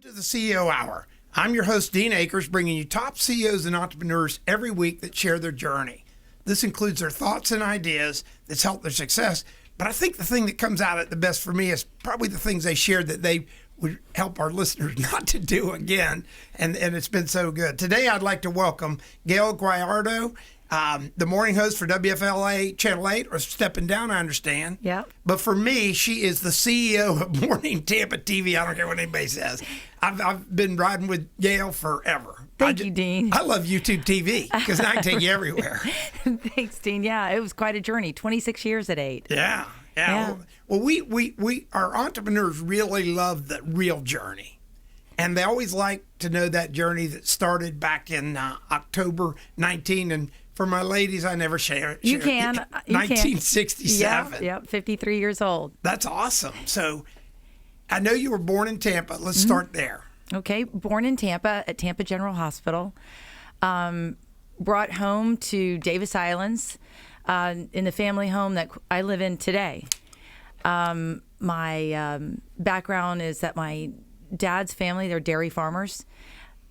To the CEO Hour. I'm your host, Dean Akers, bringing you top CEOs and entrepreneurs every week that share their journey. This includes their thoughts and ideas that's helped their success. But I think the thing that comes out at the best for me is probably the things they shared that they would help our listeners not to do again. And it's been so good. Today, I'd like to welcome Gayle Guyardo, the morning host for WFLA Channel 8, or stepping down, I understand. Yeah. But for me, she is the CEO of Morning Tampa TV. I don't care what anybody says. I've been riding with Gayle forever. Thank you, Dean. I love YouTube TV because I can take you everywhere. Thanks, Dean. Yeah, it was quite a journey. 26 years at 8. Yeah. Well, we our entrepreneurs really love the real journey. And they always like to know that journey that started back in October 19. And for my ladies, I never share. You can. 1967. Yep, 53 years old. That's awesome. So I know you were born in Tampa. Let's start there. Okay, born in Tampa at Tampa General Hospital. Brought home to Davis Islands in the family home that I live in today. My background is that my dad's family, they're dairy farmers.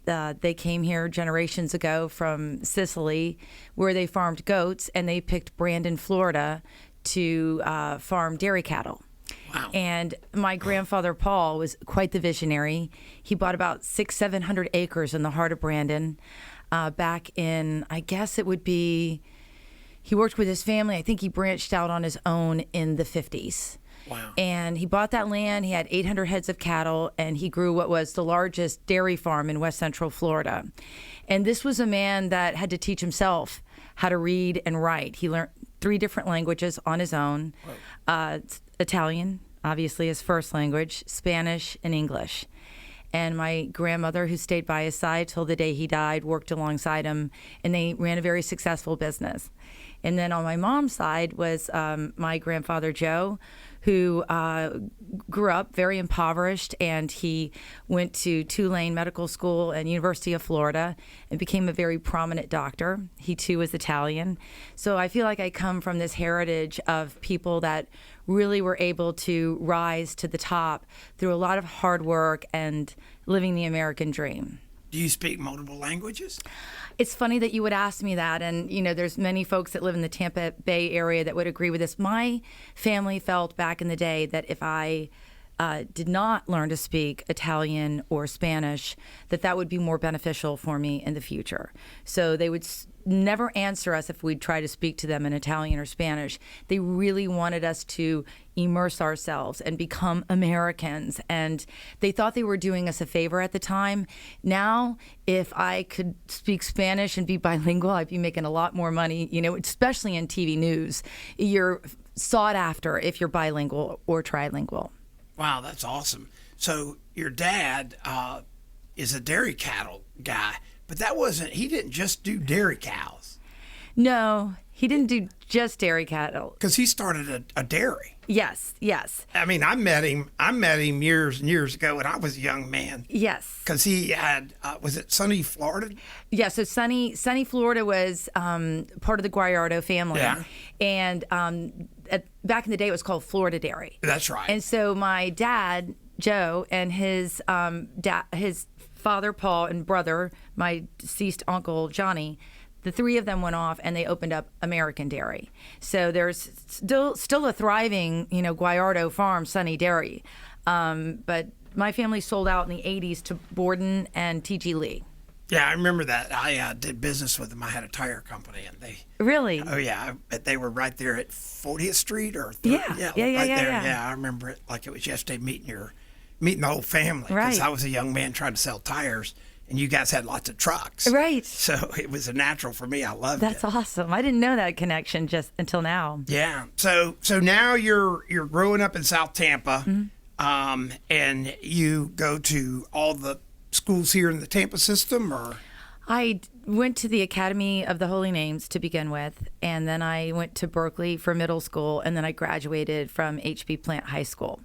They came here generations ago from Sicily, where they farmed goats, and they picked Brandon, Florida, to farm dairy cattle. Wow. And my grandfather, Paul, was quite the visionary. He bought about 700 acres in the heart of Brandon back in, I guess it would be, he worked with his family. I think he branched out on his own in the 50s. Wow. And he bought that land. He had 800 heads of cattle, and he grew what was the largest dairy farm in West Central Florida. And this was a man that had to teach himself how to read and write. He learned 3 different languages on his own. Italian, obviously his first language, Spanish, and English. And my grandmother, who stayed by his side till the day he died, worked alongside him, and they ran a very successful business. And then on my mom's side was my grandfather, Joe, who grew up very impoverished, and he went to Tulane Medical School and University of Florida and became a very prominent doctor. He, too, was Italian. So I feel like I come from this heritage of people that really were able to rise to the top through a lot of hard work and living the American dream. Do you speak multiple languages? It's funny that you would ask me that, and there's many folks that live in the Tampa Bay area that would agree with this. My family felt back in the day that if I did not learn to speak Italian or Spanish, that would be more beneficial for me in the future. So they would never answer us if we'd try to speak to them in Italian or Spanish. They really wanted us to immerse ourselves and become Americans, and they thought they were doing us a favor at the time. Now, if I could speak Spanish and be bilingual, I'd be making a lot more money, especially in TV news. You're sought after if you're bilingual or trilingual. Wow, that's awesome. So your dad is a dairy cattle guy, but he didn't just do dairy cows. No, he didn't do just dairy cattle. Because he started a dairy. Yes. I mean, I met him years and years ago when I was a young man. Yes. Because he had, was it Sunny, Florida? Yeah, so Sunny, Florida was part of the Guyardo family. Yeah. And back in the day, it was called Florida Dairy. That's right. And so my dad, Joe, and his father, Paul, and brother, my deceased uncle, Johnny, the 3 of them went off and they opened up American Dairy. So there's still a thriving, Guyardo farm, Sunny Dairy. But my family sold out in the 80s to Borden and T.G. Lee. Yeah, I remember that. I did business with them. I had a tire company, and they. Really? Oh yeah, they were right there at 40th Street or. Yeah, right there. Yeah, I remember it like it was yesterday. Meeting the whole family. Right. Because I was a young man trying to sell tires, and you guys had lots of trucks. Right. So it was a natural for me. I loved it. That's awesome. I didn't know that connection just until now. Yeah. So now you're growing up in South Tampa, Mm-hmm. and you go to all the schools here in the Tampa system, or? I went to the Academy of the Holy Names to begin with, and then I went to Berkeley for middle school, and then I graduated from H.B. Plant High School.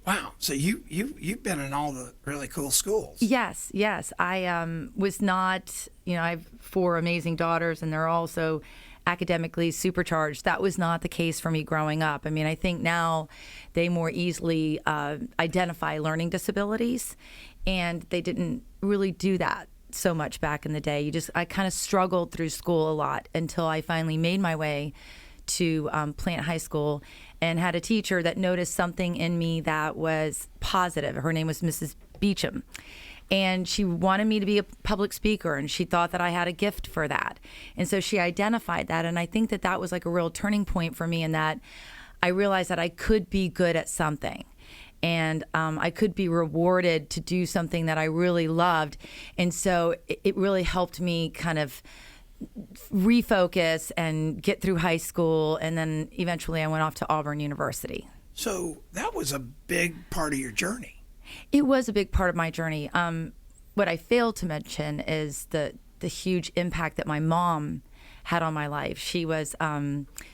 Wow. So you've been in all the really cool schools. Yes. I was not, I have 4 amazing daughters, and they're also academically supercharged. That was not the case for me growing up. I mean, I think now they more easily identify learning disabilities. And they didn't really do that so much back in the day. I kind of struggled through school a lot until I finally made my way to Plant High School and had a teacher that noticed something in me that was positive. Her name was Mrs. Beecham. And she wanted me to be a public speaker, and she thought that I had a gift for that. And so she identified that, and I think that that was like a real turning point for me in that I realized that I could be good at something. And I could be rewarded to do something that I really loved. And so it really helped me kind of refocus and get through high school. And then eventually I went off to Auburn University. So that was a big part of your journey. It was a big part of my journey. What I failed to mention is the huge impact that my mom had on my life. She was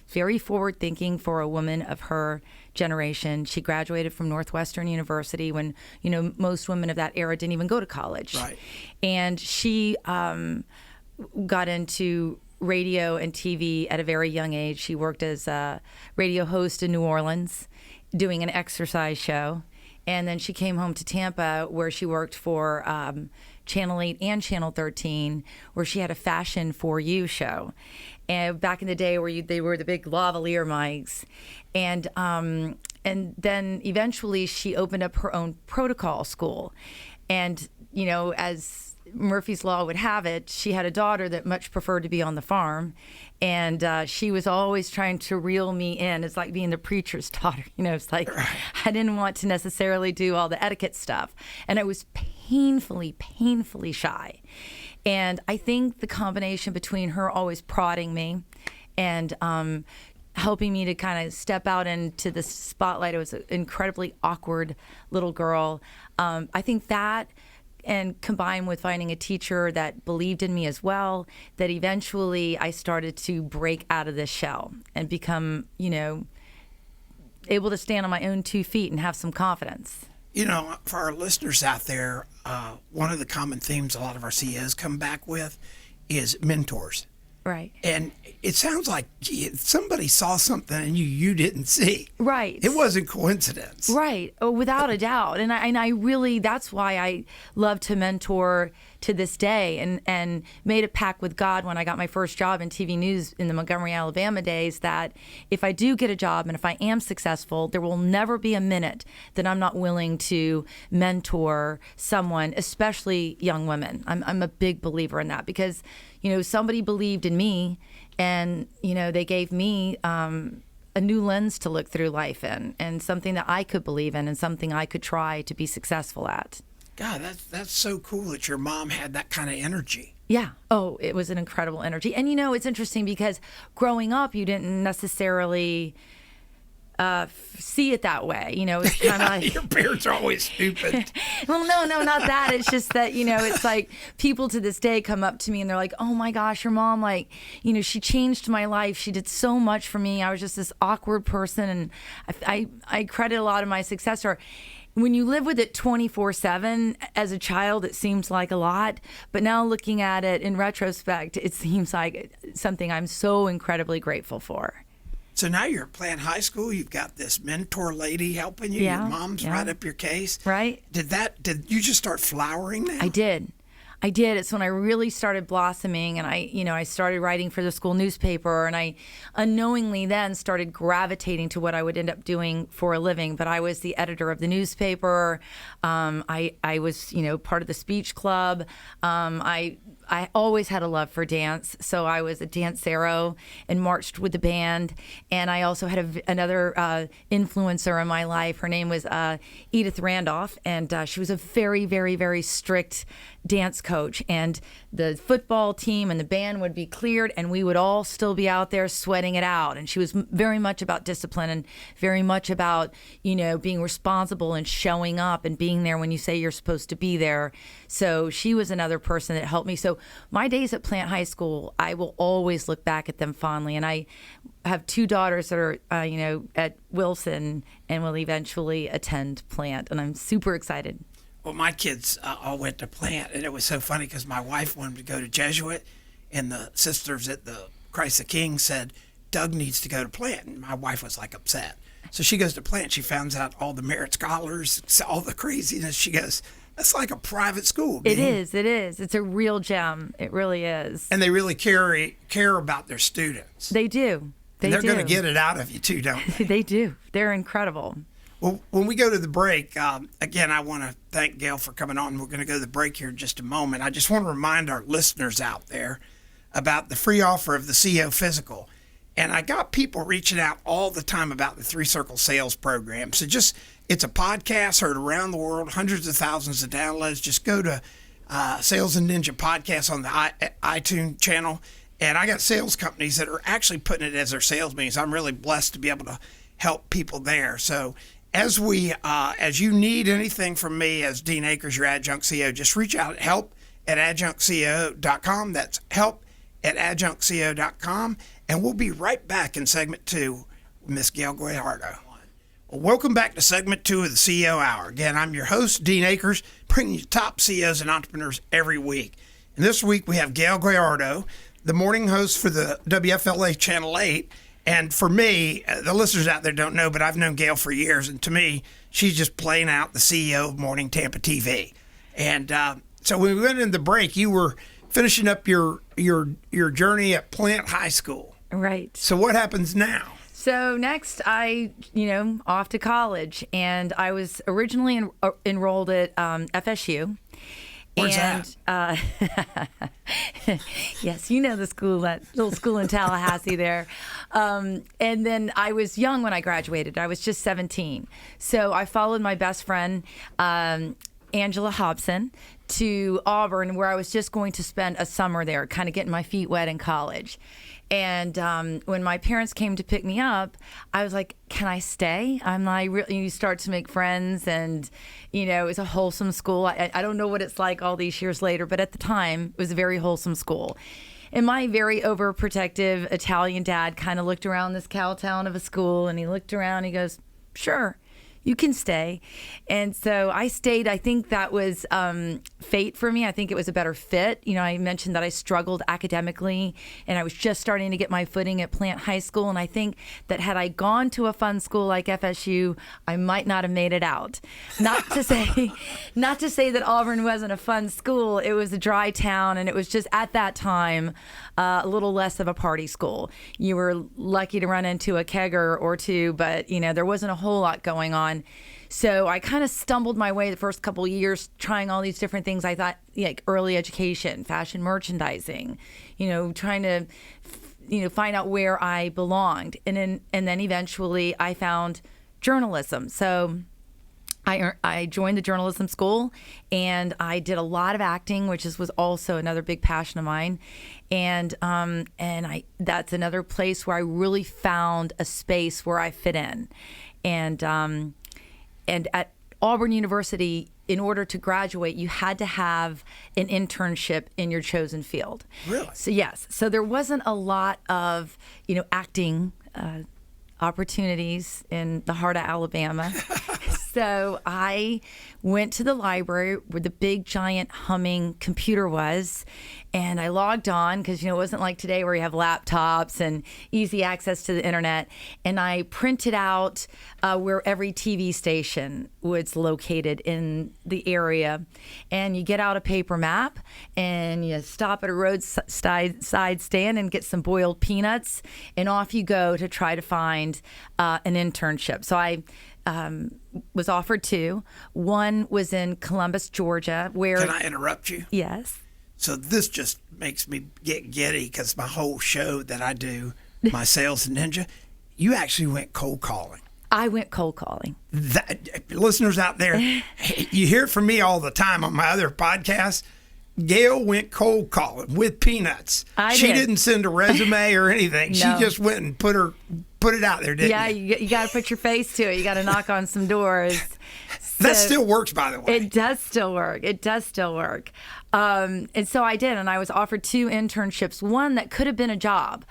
very forward thinking for a woman of her generation. She graduated from Northwestern University when, most women of that era didn't even go to college. Right. And she got into radio and TV at a very young age. She worked as a radio host in New Orleans, doing an exercise show. And then she came home to Tampa, where she worked for Channel 8 and Channel 13, where she had a Fashion for You show. And back in the day where they were the big lavalier mics. And then eventually she opened up her own protocol school. And, as Murphy's Law would have it, she had a daughter that much preferred to be on the farm. And she was always trying to reel me in. It's like being the preacher's daughter. It's like I didn't want to necessarily do all the etiquette stuff. And I was painfully shy. And I think the combination between her always prodding me and helping me to kind of step out into the spotlight. I was an incredibly awkward little girl. I think that, and combined with finding a teacher that believed in me as well, that eventually I started to break out of this shell and become, able to stand on my own 2 feet and have some confidence. For our listeners out there, one of the common themes a lot of our CEOs come back with is mentors. Right. And it sounds like somebody saw something in you didn't see. Right. It wasn't coincidence. Right. Oh, without a doubt. And I really, that's why I love to mentor to this day, and made a pact with God when I got my first job in TV news in the Montgomery, Alabama days, that if I do get a job and if I am successful, there will never be a minute that I'm not willing to mentor someone, especially young women. I'm a big believer in that because, somebody believed in me, and, they gave me a new lens to look through life in, and something that I could believe in and something I could try to be successful at. God, that's so cool that your mom had that kind of energy. Yeah. Oh, it was an incredible energy. And, it's interesting because growing up, you didn't necessarily see it that way. It's kind of like... Your parents are always stupid. Well, no, not that. It's just that, it's like people to this day come up to me and they're like, oh my gosh, your mom, she changed my life. She did so much for me. I was just this awkward person. And I credit a lot of my success to her. When you live with it 24/7 as a child, it seems like a lot. But now looking at it in retrospect, it seems like something I'm so incredibly grateful for. So now you're at Plant High School. You've got this mentor lady helping you. Yeah, Your mom's right up your case. Right. Did you just start flowering now? I did. It's when I really started blossoming, and I started writing for the school newspaper, and I unknowingly then started gravitating to what I would end up doing for a living. But I was the editor of the newspaper. I was, part of the speech club. I always had a love for dance, so I was a dancero and marched with the band. And I also had another influencer in my life. Her name was Edith Randolph, and she was a very, very, very strict dance coach. And the football team and the band would be cleared, and we would all still be out there sweating it out. And she was very much about discipline and very much about, being responsible and showing up and being there when you say you're supposed to be there. So she was another person that helped me. So my days at Plant High School, I will always look back at them fondly. And I have 2 daughters that are, at Wilson and will eventually attend Plant. And I'm super excited. Well, my kids all went to Plant, and it was so funny because my wife wanted to go to Jesuit, and the sisters at the Christ the King said, Doug needs to go to Plant. And my wife was like upset. So she goes to Plant. She finds out all the merit scholars, all the craziness. She goes, It's like a private school. It is. It's a real gem. It really is. And they really care about their students. They do. They're going to get it out of you too, don't they? They do. They're incredible. Well, when we go to the break, again, I want to thank Gayle for coming on. We're going to go to the break here in just a moment. I just want to remind our listeners out there about the free offer of the CEO Physical. And I got people reaching out all the time about the 3 Circle Sales Program. So it's a podcast heard around the world, hundreds of thousands of downloads. Just go to Sales and Ninja Podcast on the iTunes channel. And I got sales companies that are actually putting it as their sales meetings. I'm really blessed to be able to help people there. So as you need anything from me as Dean Akers, your adjunct CEO, just reach out at help@adjunctceo.com. That's help@adjunctceo.com. And we'll be right back in segment 2 with Miss Gayle Guyardo. Well, welcome back to segment 2 of the CEO Hour. Again, I'm your host, Dean Akers, bringing you top CEOs and entrepreneurs every week. And this week we have Gayle Guyardo, the morning host for the WFLA Channel 8. And for me, the listeners out there don't know, but I've known Gayle for years. And to me, she's just playing out the CEO of Morning Tampa TV. And so when we went in the break, you were finishing up your journey at Plant High School. Right. So what happens now? So next, off to college. And I was originally enrolled at FSU. Where's that? Yes, you know the school, that little school in Tallahassee there. And then I was young when I graduated. I was just 17. So I followed my best friend, Angela Hobson, to Auburn, where I was just going to spend a summer there, kind of getting my feet wet in college. And when my parents came to pick me up, I was like, can I stay? I'm like, you start to make friends, and, it was a wholesome school. I don't know what it's like all these years later, but at the time, it was a very wholesome school. And my very overprotective Italian dad kind of looked around this cow town of a school, and he looked around, and he goes, sure, you can stay. And so I stayed. I think that was fate for me. I think it was a better fit. I mentioned that I struggled academically, and I was just starting to get my footing at Plant High School. And I think that had I gone to a fun school like FSU, I might not have made it out. Not to say that Auburn wasn't a fun school. It was a dry town, and it was just at that time a little less of a party school. You were lucky to run into a kegger or two, but there wasn't a whole lot going on. So I kind of stumbled my way the first couple of years trying all these different things. I thought, like early education, fashion merchandising, trying to find out where I belonged. And then eventually I found journalism. So I joined the journalism school, and I did a lot of acting, which was also another big passion of mine. And that's another place where I really found a space where I fit in. And at Auburn University, in order to graduate, you had to have an internship in your chosen field. Really? So yes. So there wasn't a lot of, acting opportunities in the heart of Alabama. So I went to the library where the big, giant, humming computer was, and I logged on because, it wasn't like today where you have laptops and easy access to the internet. And I printed out where every TV station was located in the area. And you get out a paper map, and you stop at a roadside stand and get some boiled peanuts, and off you go to try to find an internship. So I was offered 2. One was in Columbus, Georgia, where... Can I interrupt you? Yes. So this just makes me get giddy because my whole show that I do, my Sales Ninja, you actually went cold calling. I went cold calling. Listeners out there, you hear it from me all the time on my other podcasts. Gayle went cold calling with peanuts. She didn't send a resume or anything. No. She just went and put it out there, didn't you? You got to put your face to it. You got to knock on some doors. That still works, by the way. It does still work. And so I did, and I was offered 2 internships. One that could have been a job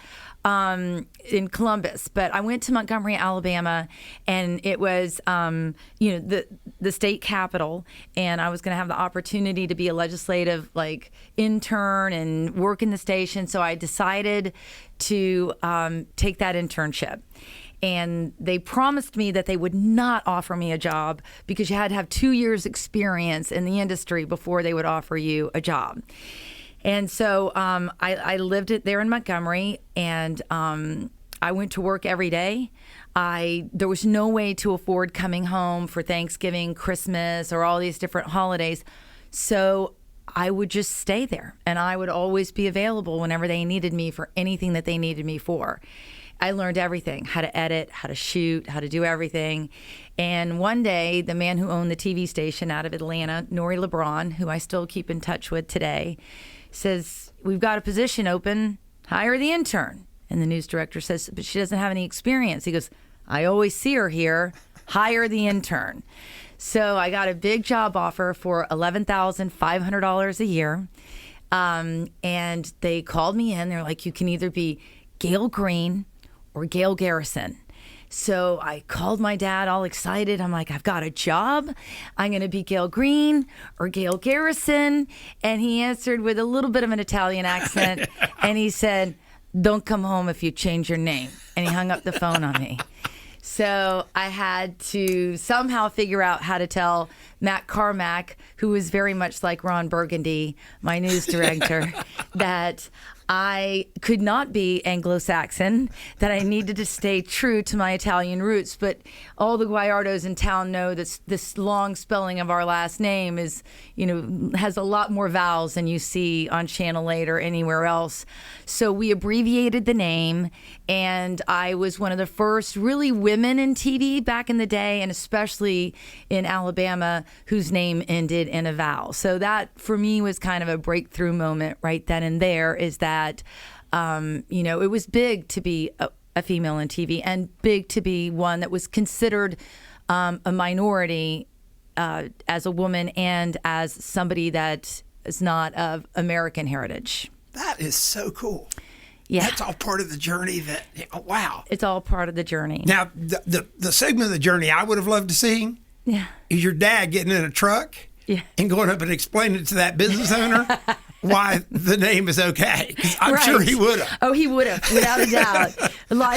in Columbus, but I went to Montgomery, Alabama, and it was, the state capital, and I was going to have the opportunity to be a legislative intern and work in the station. So I decided to take that internship. And they promised me that they would not offer me a job because you had to have 2 years experience in the industry before they would offer you a job. And so I lived it there in Montgomery, and I went to work every day. There was no way to afford coming home for Thanksgiving, Christmas, or all these different holidays. So I would just stay there, and I would always be available whenever they needed me for anything that they needed me for. I learned everything, how to edit, how to shoot, how to do everything. And one day, the man who owned the TV station out of Atlanta, Nori LeBron, who I still keep in touch with today, says, "We've got a position open, hire the intern." And the news director says, "But she doesn't have any experience." He goes, "I always see her here, hire the intern." So I got a big job offer for $11,500 a year. And they called me in. They're like, "You can either be Gayle Green or Gayle Garrison." So I called my dad all excited. I'm like, "I've got a job. I'm going to be Gayle Green or Gayle Garrison." And he answered with a little bit of an Italian accent. And he said, "Don't come home if you change your name." And he hung up the phone on me. So I had to somehow figure out how to tell Matt Carmack, who was very much like Ron Burgundy, my news director, that I could not be Anglo-Saxon, that I needed to stay true to my Italian roots. But all the Guyardos in town know that this long spelling of our last name is, has a lot more vowels than you see on Channel 8 or anywhere else. So we abbreviated the name, and I was one of the first really women in TV back in the day, and especially in Alabama, whose name ended in a vowel. So that, for me, was kind of a breakthrough moment right then and there, is that it was big to be a female in TV, and big to be one that was considered a minority as a woman and as somebody that is not of American heritage. That is so cool. Yeah. That's all part of the journey wow. It's all part of the journey. Now, the segment of the journey I would have loved to see is your dad getting in a truck and going up and explaining to that business owner why the name is okay. 'Cause I'm sure he would have. Oh, he would have, without a doubt.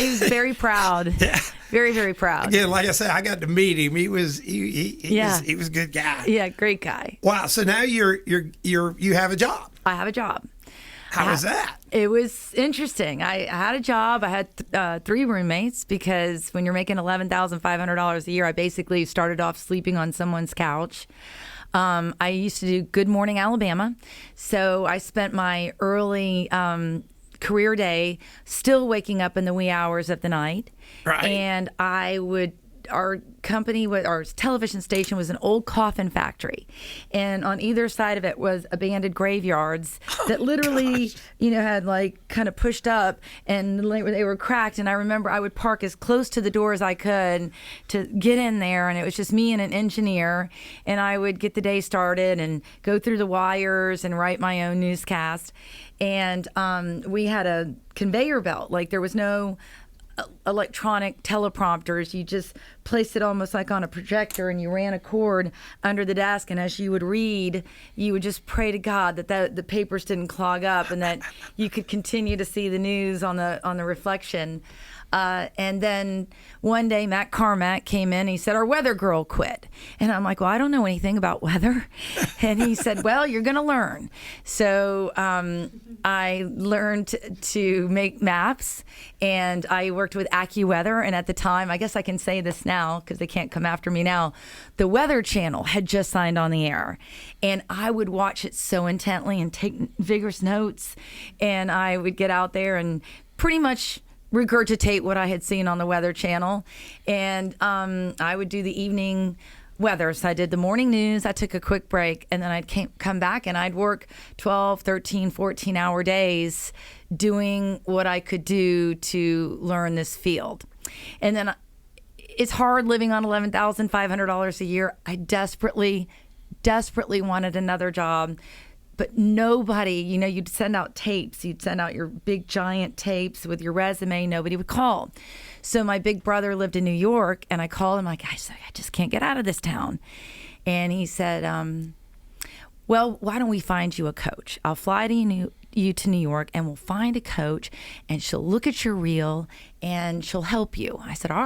He was very proud. Yeah. Very, very proud. Again, like I said, I got to meet him. He was a good guy. Yeah, great guy. Wow. So now you have a job. I have a job. How was that? It was interesting. I had a job. I had 3 roommates, because when you're making $11,500 a year, I basically started off sleeping on someone's couch. I used to do Good Morning Alabama. So I spent my early career day still waking up in the wee hours of the night. Right. And our company, our television station, was an old coffin factory, and on either side of it was abandoned graveyards that literally, had kind of pushed up, and they were cracked. And I remember I would park as close to the door as I could to get in there, and it was just me and an engineer, and I would get the day started and go through the wires and write my own newscast. And we had a conveyor belt. There was no electronic teleprompters. You just placed it almost like on a projector, and you ran a cord under the desk, and as you would read, you would just pray to God that the papers didn't clog up and that you could continue to see the news on the reflection. And then one day Matt Carmack came in. He said, "Our weather girl quit." And I'm like, "Well, I don't know anything about weather." And he said, "Well, you're going to learn." So I learned to make maps, and I worked with AccuWeather. And at the time, I guess I can say this now because they can't come after me now, the Weather Channel had just signed on the air. And I would watch it so intently and take vigorous notes. And I would get out there and pretty much regurgitate what I had seen on the Weather Channel. And I would do the evening weather. So I did the morning news. I took a quick break, and then I'd come back, and I'd work 12, 13, 14-hour days doing what I could do to learn this field. And then it's hard living on $11,500 a year. I desperately wanted another job. But nobody, you'd send out tapes. You'd send out your big giant tapes with your resume. Nobody would call. So my big brother lived in New York, and I called him like, I just can't get out of this town. And he said, well, why don't we find you a coach? I'll fly you to New York, and we'll find a coach, and she'll look at your reel, and she'll help you. I said, all